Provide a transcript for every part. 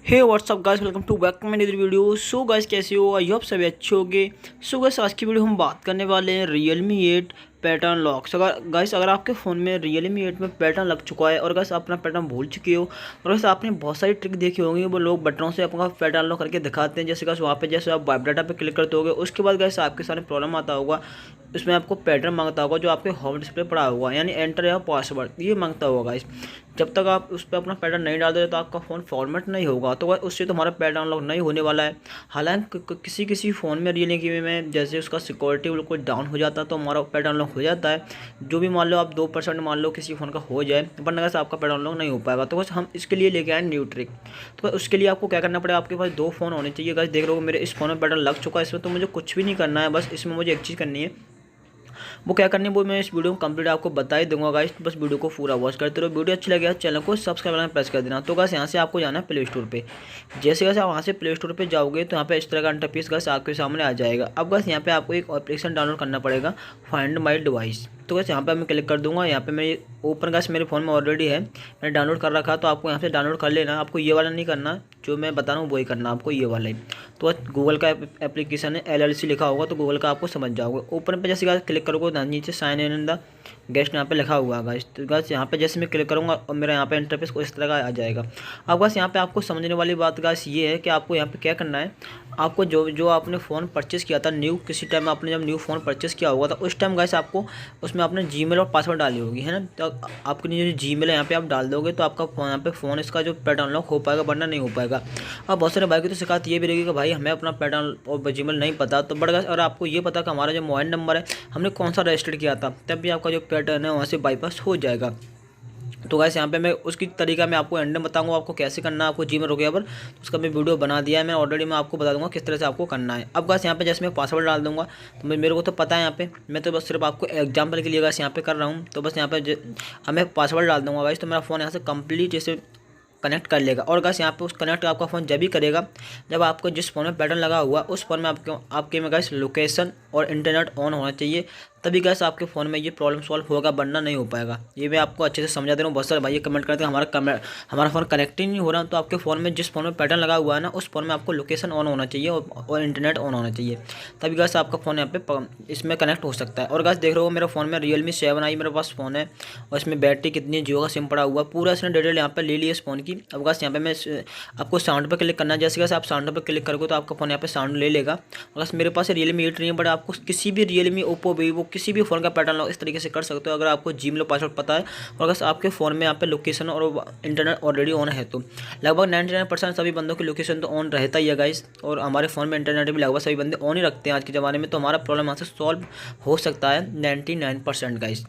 Hey WhatsApp guys, welcome to back to my new video. So guys, कैसे हो? I hope सभी अच्छे होंगे। सो गाइस, आज की वीडियो हम बात करने वाले हैं Realme 8 pattern lock. So guys, अगर आपके फ़ोन में Realme 8 में पैटर्न लग चुका है और गाइस आप अपना पैटर्न भूल चुके हो और गाइस आपने बहुत सारी ट्रिक देखी होंगी, वो लोग बटनों से अपना पैटर्न लॉक करके दिखाते हैं। जैसे गाइस वहाँ पे जैसे आप वाइप डाटा पे क्लिक करते होगे, उसके बाद गाइस आपके सामने प्रॉब्लम आता होगा, उसमें आपको पैटर्न मांगता होगा जो आपके होम डिस्प्ले पड़ा होगा, यानी एंटर या पासवर्ड ये मांगता होगा गाइस। जब तक आप उस पर अपना पैटर्न नहीं डाल दे तो आपका फ़ोन फॉर्मेट नहीं होगा, तो उससे तुम्हारा पैटर्न अनलॉक नहीं होने वाला है। हालांकि किसी किसी फ़ोन में Realme में जैसे उसका सिक्योरिटी बिल्कुल डाउन हो जाता है तो हमारा पैटर्न अनलॉक हो जाता है। जो भी मान लो आप 2% मान लो किसी फ़ोन का हो जाए, वरना अगर आपका पैटर्न अनलॉक नहीं हो पाएगा। तो बस हम इसके लिए लेके आए न्यू ट्रिक। तो उसके लिए आपको क्या करना पड़ेगा, आपके पास 2 फ़ोन होने चाहिए। गाइस देख रहे हो मेरे इस फ़ोन में पैटर्न लग चुका है, इसमें तो मुझे कुछ भी नहीं करना है, बस इसमें मुझे एक चीज़ करनी है। वो क्या करनी है वो मैं इस वीडियो में कंप्लीट आपको बता ही दूंगा गाइस। बस वीडियो को पूरा वॉच करते रहो। वीडियो अच्छी लगे चैनल को सब्सक्राइब करना प्रेस कर देना। तो गाइस यहाँ से आपको जाना है प्ले स्टोर पे। जैसे गाइस आप वहाँ से प्ले स्टोर पे जाओगे तो यहाँ पे इस तरह का इंटरफेस गाइस आपके सामने आ जाएगा। अब गाइस यहाँ पे आपको एक एप्लीकेशन डाउनलोड करना पड़ेगा, फाइंड माई डिवाइस। तो गाइस यहाँ पे मैं क्लिक कर दूंगा। यहाँ पे मैं ओपन गाइस मेरे फ़ोन में ऑलरेडी है, मैंने डाउनलोड कर रखा, तो आपको यहाँ से डाउनलोड कर लेना। आपको ये वाला नहीं करना, जो मैं बता रहा हूँ वही करना आपको, ये वाला ही। तो गूगल का एप्लीकेशन है, LLC लिखा होगा तो गूगल का आपको समझ जाओगे। ओपन पे जैसे गाइस क्लिक करोगे नीचे साइन इन द गेस्ट यहाँ पे लिखा हुआ है गाइस। तो गाइस यहाँ पे जैसे मैं क्लिक करूँगा और मेरा यहाँ पे इंटरफेस को इस तरह का आ जाएगा। अब गाइस यहाँ पे आपको समझने वाली बात गाइस ये है कि आपको यहाँ पे क्या करना है। आपको जो आपने फ़ोन परचेस किया था न्यू, किसी टाइम आपने जब न्यू फ़ोन परचेस किया होगा था उस टाइम गाइस आपको उसमें आपने जीमेल और पासवर्ड डाली होगी, है ना। तो आपकी जो जीमेल है यहाँ पे आप डाल दोगे तो आपका यहाँ पे फ़ोन इसका जो पैटर्न अनलॉक हो पाएगा, वरना नहीं हो पाएगा। अब बहुत सारे भाई की तो शिकायत ये भी रहेगी कि भाई हमें अपना पैटर्न और जीमेल नहीं पता। तो बट गाइस, और आपको ये पता कि हमारा जो मोबाइल नंबर है हमने कौन सा रजिस्टर्ड किया था, तब भी आपका जो पैटर्न है वहाँ से बाईपास हो जाएगा। तो गाइस यहाँ पे मैं उसकी तरीका मैं आपको एंड में बताऊंगा आपको कैसे करना है। आपको जीमेल हो गया पर तो उसका मैं वीडियो बना दिया है मैं ऑलरेडी, मैं आपको बता दूंगा किस तरह से आपको करना है। अब गाइस यहाँ पे जैसे मैं पासवर्ड डाल दूंगा तो मेरे को तो पता है, यहाँ पे मैं तो बस सिर्फ आपको एग्जाम्पल के लिए गाइस यहाँ पे कर रहा हूँ। तो बस यहाँ पे मैं पासवर्ड डाल दूंगा गाइस, तो मेरा फ़ोन यहाँ से कंप्लीट जैसे कनेक्ट कर लेगा। और गाइस यहाँ पे उस कनेक्ट आपका फ़ोन जब भी करेगा जब आपको जिस फ़ोन में पैटर्न लगा हुआ उस फ़ोन में आपके में गाइस लोकेशन और इंटरनेट ऑन होना चाहिए, तभी गाइस आपके फ़ोन में ये प्रॉब्लम सॉल्व होगा, वरना नहीं हो पाएगा। ये मैं आपको अच्छे से समझा दे रहा हूँ। बहुत सारे भाई ये कमेंट करते हैं हमारा फ़ोन कनेक्ट ही नहीं हो रहा। तो आपके फ़ोन में जिस फ़ोन में पैटर्न लगा हुआ है ना उस फ़ोन में आपको लोकेशन ऑन होना चाहिए और इंटरनेट ऑन होना चाहिए, तभी गाइस आपका फ़ोन यहाँ पे इसमें कनेक्ट हो सकता है। और गाइस देख रहे हो मेरा फ़ोन में Realme 7i मेरे पास फ़ोन है और इसमें बैटरी कितनी, जियो का सिम पड़ा हुआ, पूरा इसने डिटेल यहाँ पर ले ली है इस फ़ोन की। अब गाइस यहाँ पे मैं आपको साउंड पर क्लिक करना है। जैसे गाइस आप साउंड पर क्लिक करोगे तो आपका फ़ोन यहाँ पे साउंड ले लेगा। और गाइस मेरे पास Realme 8 नहीं है, बट आपको किसी भी Realme, ओप्पो, वीवो किसी भी फ़ोन का पैटर्न इस तरीके से कर सकते हो अगर आपको जीमेल पासवर्ड पता है और अगर आपके फ़ोन में यहाँ पे लोकेशन और इंटरनेट ऑलरेडी ऑन है। तो लगभग 99% सभी बंदों की लोकेशन तो ऑन रहता ही है गाइस, और हमारे फ़ोन में इंटरनेट भी लगभग सभी बंदे ऑन ही रखते हैं आज के ज़माने में। तो हमारा प्रॉब्लम यहाँ से सॉल्व हो सकता है 99% गाइस।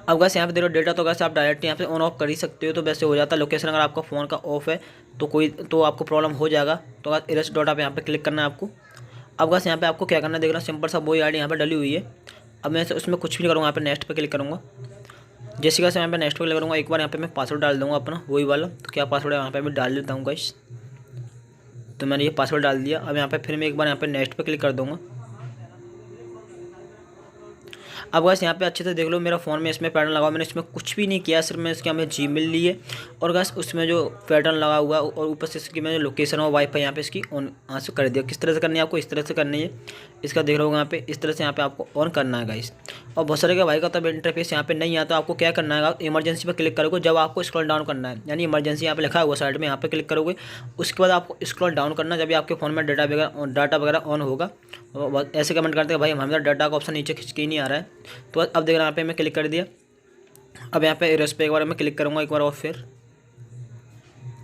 अब गाइस यहाँ पे देखो डेटा, तो गाइस आप डायरेक्ट यहाँ पे ऑन ऑफ कर ही सकते हो, तो वैसे हो जाता है। लोकेशन अगर आपका फ़ोन का ऑफ है तो आपको प्रॉब्लम हो जाएगा। तो गाइस इरेज डॉट आप यहाँ पे क्लिक करना है आपको। अब गाइस यहाँ पे आपको क्या करना है, देखना सिंपल सा वही आईडी यहाँ पे डली हुई है। अब मैं उसमें कुछ भी नहीं करूँगा, यहाँ पे नेक्स्ट पे क्लिक करूँगा। जैसे गाइस यहाँ पे नेक्स्ट पे क्लिक करूँगा, एक बार यहाँ पे मैं पासवर्ड डाल दूँगा अपना वही वाला। तो क्या पासवर्ड है यहाँ पे मैं डाल देता हूँ गाइस। तो मैंने ये पासवर्ड डाल दिया। अब यहाँ पे फिर मैं एक बार यहाँ पे नेक्स्ट पे क्लिक कर दूँगा। अब गाइस यहाँ पे अच्छे से देख लो मेरा फ़ोन में इसमें पैटर्न लगा हुआ, मैंने इसमें कुछ भी नहीं किया, सिर्फ मैं इसके हमें जीमेल ली है और गाइस उसमें जो पैटर्न लगा हुआ और ऊपर से इसकी मैंने लोकेशन और वाईफाई यहाँ पे इसकी ऑन यहाँ से कर दिया। किस तरह से करनी है आपको, इस तरह से करनी है। इसका देख रहे हो यहाँ पे इस तरह से यहाँ पे आपको ऑन करना है गाइस। और बहुत सारे का भाई का तब इंटरफेस यहाँ पे नहीं आता, आपको क्या करना है, इमरजेंसी पर क्लिक करोगे जब आपको स्क्रॉल डाउन करना है, यानी इमरजेंसी यहाँ पे लिखा हुआ साइड में, यहाँ पे क्लिक करोगे उसके बाद आपको स्क्रॉल डाउन करना जब आपके फ़ोन में डाटा वगैरह ऑन होगा। ऐसे कमेंट करते हैं भाई हमारा डाटा का ऑप्शन नीचे खिंच के ही नहीं आ रहा है। तो अब देखना यहाँ पे मैं क्लिक कर दिया। अब यहाँ पे इरेज पे एक बार मैं क्लिक करूँगा एक बार और फिर।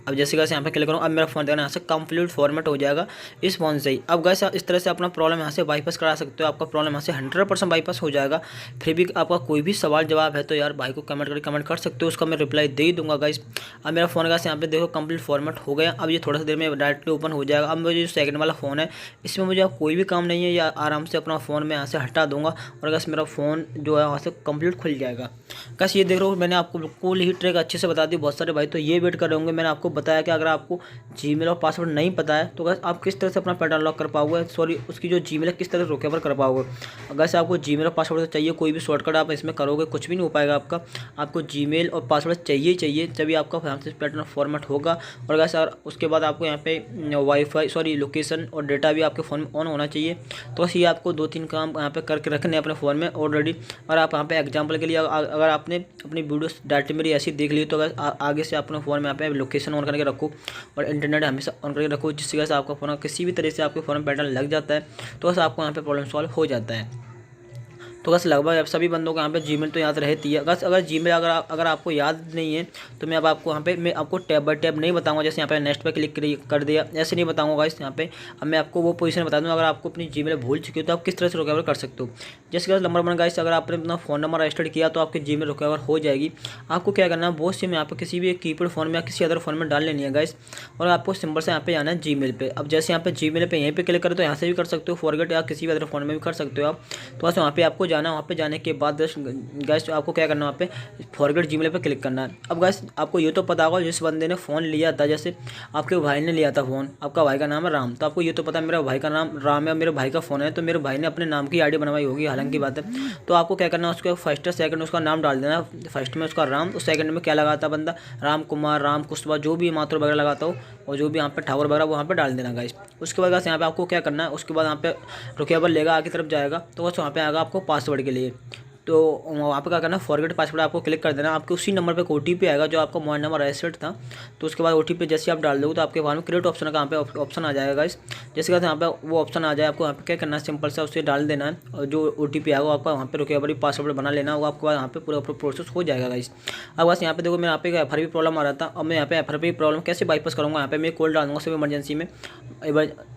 अब जैसे गाइस यहाँ पे क्लिक करूँ, अब मेरा फ़ोन देखना यहाँ से कंप्लीट फॉर्मेट हो जाएगा इस फ़ोन से ही। अब गाइस इस तरह से अपना प्रॉब्लम यहाँ से बाईपास करा सकते हो, आपका प्रॉब्लम यहाँ से 100% बाईपास हो जाएगा। फिर भी आपका कोई भी सवाल जवाब है तो यार भाई को कमेंट कर सकते हो, उसका मैं रिप्लाई दे ही दूँगा गाइस। अब मेरा फ़ोन गाइस यहाँ पे देखो कंप्लीट फॉर्मेट हो गया। अब ये थोड़ा सा देर में डायरेक्टली ओपन हो जाएगा। अब मुझे जो सेकंड वाला फ़ोन है इसमें मुझे अब कोई भी काम नहीं है, या आराम से अपना फ़ोन में यहाँ से हटा दूँगा और गाइस मेरा फ़ोन जो है वहाँ से कंप्लीट खुल जाएगा। गाइस ये देख रहे हो मैंने आपको बिल्कुल ही ट्रिक अच्छे से बता दी। बहुत सारे भाई तो ये वेट कर रहे होंगे मैंने आपको बताया कि अगर आपको जीमेल और पासवर्ड नहीं पता है तो गाइस आप किस तरह से अपना पैटर्न लॉक कर पाओगे, सॉरी उसकी जो जीमेल है किस तरह से रिकवर कर पाओगे। अगर आपको जीमेल और पासवर्ड चाहिए, कोई भी शॉर्टकट आप इसमें करोगे कुछ भी नहीं हो पाएगा आपका। आपको जीमेल और पासवर्ड चाहिए तभी आपका यहाँ से पैटर्न फॉर्मेट होगा। और गाइस उसके बाद आपको यहाँ पे वाईफाई सॉरी लोकेशन और डेटा भी आपके फ़ोन में ऑन होना चाहिए। तो बस ये आपको 2-3 काम यहाँ पे करके रखने अपने फ़ोन में ऑलरेडी। और आप यहाँ पे एग्जांपल के लिए अगर आपने अपनी वीडियो डाटा मेरी ऐसी देख ली तो अगर आगे से अपने फ़ोन में यहाँ पे लोकेशन ऑन करके रखो और इंटरनेट हमेशा ऑन करके रखो, जिससे वजह से आपका फ़ोन किसी भी तरह से आपके फ़ोन में पैटर्न लग जाता है तो बस आपको यहाँ पे प्रॉब्लम सॉल्व हो जाता है। तो बस लगभग सभी बंदों को यहाँ पे जीमेल तो याद रहती है। बस अगर जीमेल अगर आपको याद नहीं है तो मैं अब आपको यहाँ पे मैं आपको टैब बाय टैब नहीं बताऊंगा, जैसे यहाँ पे नेक्स्ट पे क्लिक कर दिया ऐसे नहीं बताऊंगा गाइस। यहाँ पे अब मैं आपको वो पोजीशन बता दूँगा, अगर आपको अपनी जीमेल भूल चुकी हो तो आप किस तरह से रिकवर कर सकते हो। जैसे गाइस नंबर 1 गाइस, अगर आपने अपना फ़ोन नंबर रजिस्टर्ड किया तो आपकी जीमेल रिकवर हो जाएगी। आपको क्या करना है, बहुत सिम यहाँ पे किसी भी एक कीपैड फ़ोन में या किसी अदर फ़ोन में डाल लेनी है गाइस, और आपको सिंपल से यहाँ पे जाना है जीमेल पे। अब जैसे यहाँ पे जीमेल पे यहीं पे क्लिक करें तो यहाँ से भी कर सकते हो फॉरगेट, या किसी भी अदर फ़ोन में भी कर सकते हो आप। तो बस वहाँ पे आपको जाना है, वहाँ पे जाने के बाद गाइस आपको क्या करना है, वहाँ पे फॉरगेट जीमेल पे क्लिक करना है। अब गाइस आपको ये तो पता होगा जिस बंदे ने फ़ोन लिया था, जैसे आपके भाई ने लिया था फ़ोन, आपका भाई का नाम है राम, तो आपको ये तो पता है मेरा भाई का नाम राम है, मेरे भाई का फ़ोन है, तो मेरे भाई ने अपने नाम की आईडी बनवाई होगी, हालांकि बात है। तो आपको क्या करना है, उसके फर्स्ट सेकंड उसका नाम डाल देना, फर्स्ट में उसका राम, उस सेकंड में क्या लगाता बंदा राम कुमार, राम कुशवा, जो भी मातृ वगैरह लगाता हो और जो भी यहाँ पे ठाकुर वगैरह वो यहाँ पे डाल देना गाइस। उसके बाद गाइस यहाँ पे आपको क्या करना है, उसके बाद यहाँ पे रुकिया लेगा आगे तरफ जाएगा तो बस वहाँ पे आएगा आपको पासवर्ड के लिए। तो वहाँ पे क्या करना है, फॉरगेट पासवर्ड आपको क्लिक कर देना। आपके उसी नंबर पे एक OTP आएगा जो आपका मोबाइल नंबर रजिस्टर्ड था, तो उसके बाद OTP जैसे आप डाल दोगे तो आपके पास में क्रिएट ऑप्शन का यहाँ पे ऑप्शन आ जाएगा गाइस। जैसे कि यहाँ पे वो ऑप्शन आ जाए, आपको यहाँ पे क्या करना है, सिंपल सा उसे डाल देना है और जो OTP आएगा आपका वहाँ पे रिकवरी पासवर्ड बना लेना होगा, आपको यहाँ पे पूरा प्रोसेस हो जाएगा गाइस। अब बस यहाँ पे देखो मेरे यहाँ पे FRP प्रॉब्लम आ रहा था, अब मैं यहाँ पे FRP प्रॉब्लम कैसे बाईपास करूँगा, यहाँ पे मैं कॉल डाल दूँगा सिर्फ इमरजेंसी में।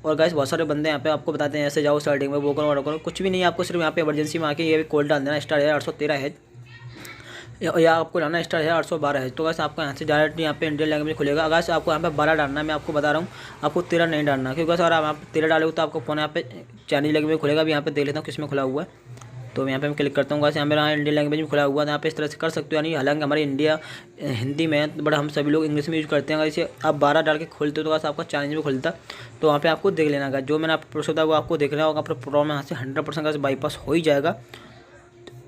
और गाइस बहुत सारे बंदे यहाँ पे आपको बताते हैं ऐसे जाओ सेटिंग में वो करो, कुछ भी नहीं, आपको सिर्फ यहाँ पे इमरजेंसी में आके ये कॉल डाल देना *813 है या आपको डालना *812 है। तो बस आपको यहाँ से डायरेक्ट यहाँ पे इंडियन लैंग्वेज खुलेगा। अगर आपको यहाँ पे 12 डालना है, मैं आपको बता रहा हूँ, आपको 13 नहीं डालना, क्योंकि अगर आप 13 डालोगे तो आपको फ़ोन यहाँ पे चाइनीज लैंग्वेज में खुलेगा। अभी यहाँ पे देख लेता हूँ किस में खुला हुआ है, तो यहाँ पे मैं क्लिक करता हूँ। यहाँ मेरा इंडियन लैंग्वेज में खुला हुआ है, यहाँ पे इस तरह से कर सकते हो। यानी हालांकि हमारे इंडिया हिंदी में है बट हम सभी लोग इंग्लिश में यूज़ करते हैं। अगर इसे आप 12 डाल के खोलते हो तो बस आपका चाइनीज में खुलता, तो वहाँ पे आपको देख लेना का जो मैंने आपको प्रोसेस बताया वो आपको देख लेना होगा। आपका प्रॉब्लम यहाँ से 100% का बाईपास हो ही जाएगा।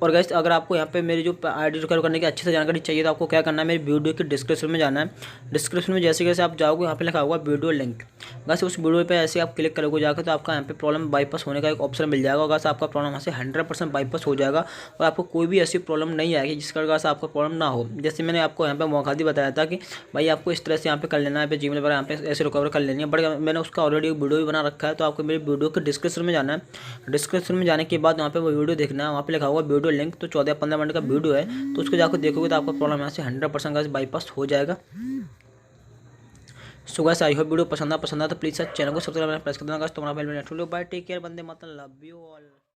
और गाइस अगर आपको यहाँ पे मेरी जो आईडी रिकवर करने की अच्छे से जानकारी चाहिए तो आपको क्या करना है, मेरी वीडियो के डिस्क्रिप्शन में जाना है। डिस्क्रिप्शन में जैसे आप जाओगे यहाँ पे लिखा हुआ वीडियो लिंक, बस उस वीडियो पे ऐसे आप क्लिक करोगे जाकर तो आपका यहाँ पे प्रॉब्लम बाईपास होने का एक ऑप्शन मिल जाएगा। बस आपका प्रॉब्लम यहाँ से 100% बाईपास हो जाएगा और आपको कोई भी ऐसी प्रॉब्लम नहीं आएगी जिसका वजह से आपका प्रॉब्लम ना हो। जैसे मैंने आपको यहाँ पे मौका दी बताया था कि भाई आपको इस तरह से यहाँ पे कर लेना है, जीमेल पर यहाँ पे ऐसे रिकवर कर लेनी है, बट मैंने उसका ऑलरेडी एक वीडियो भी बना रखा है। तो आपको मेरी वीडियो के डिस्क्रिप्शन में जाना है, डिस्क्रिप्शन में जाने के बाद वहाँ पे वो वीडियो देखना है, वहाँ पे लिखा हुआ वीडियो लिंक, तो 14-15 मिनट का वीडियो है, तो उसको जाकर देखोगे तो आपका प्रॉब्लम यहाँ से 100% का बाईपास हो जाएगा। So guys I hope video पसंद आ तो प्लीज़ चैनल को सब्सक्राइब प्रेस कर देना। तुम्हारा भाई बाय, टेक केयर, बंदे मातरम, लव यू ऑल।